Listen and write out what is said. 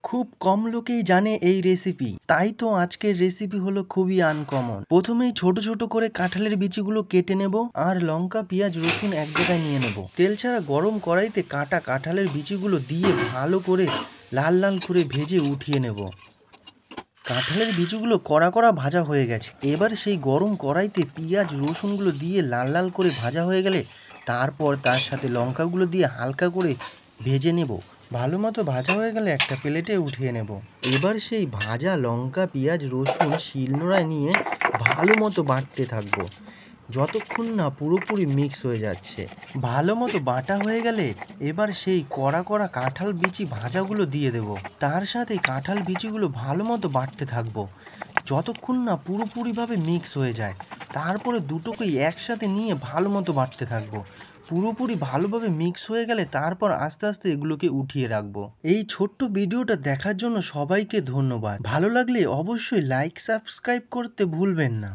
খুব কম লোকেই জানে এই রেসিপি, তাই তো আজকের রেসিপি হলো খুবই আনকমন। প্রথমেই ছোট ছোট করে কাঁঠালের বিচিগুলো কেটে নেব আর লঙ্কা পেঁয়াজ রসুন এক জায়গায় নিয়ে নেব। তেল ছাড়া গরম কড়াইতে কাটা কাঁঠালের বিচিগুলো দিয়ে ভালো করে লাল লাল করে ভেজে উঠিয়ে নেব। কাঁঠালের বিচিগুলো কড়া কড়া ভাজা হয়ে গেছে। এবার সেই গরম কড়াইতে পেঁয়াজ রসুনগুলো দিয়ে লাল লাল করে ভাজা হয়ে গেলে তারপর তার সাথে লঙ্কাগুলো দিয়ে হালকা করে ভেজে নেব। ভালো মতো ভাজা হয়ে গেলে একটা প্লেটে উঠিয়ে নেব। এবার সেই ভাজা লঙ্কা পেঁয়াজ রসুন শিলনোড়ায় নিয়ে ভালো মতো বাটতে থাকবো যতক্ষণ না পুরোপুরি মিক্স হয়ে যাচ্ছে। ভালো মতো বাটা হয়ে গেলে এবার সেই কড়া কড়া কাঁঠাল বিচি ভাজাগুলো দিয়ে দেব। তার সাথে কাঁঠাল বিচিগুলো ভালো মতো বাটতে থাকবো যতক্ষণ না পুরোপুরিভাবে মিক্স হয়ে যায়। তারপরে দুটোকেই একসাথে নিয়ে ভালো মতো বাটতে থাকবো। পুরোপুরি ভালোভাবে মিক্স হয়ে গেলে তারপর আস্তে আস্তে এগুলোকে উঠিয়ে রাখবো। এই ছোট্ট ভিডিওটা দেখার জন্য সবাইকে ধন্যবাদ। ভালো লাগলে অবশ্যই লাইক সাবস্ক্রাইব করতে ভুলবেন না।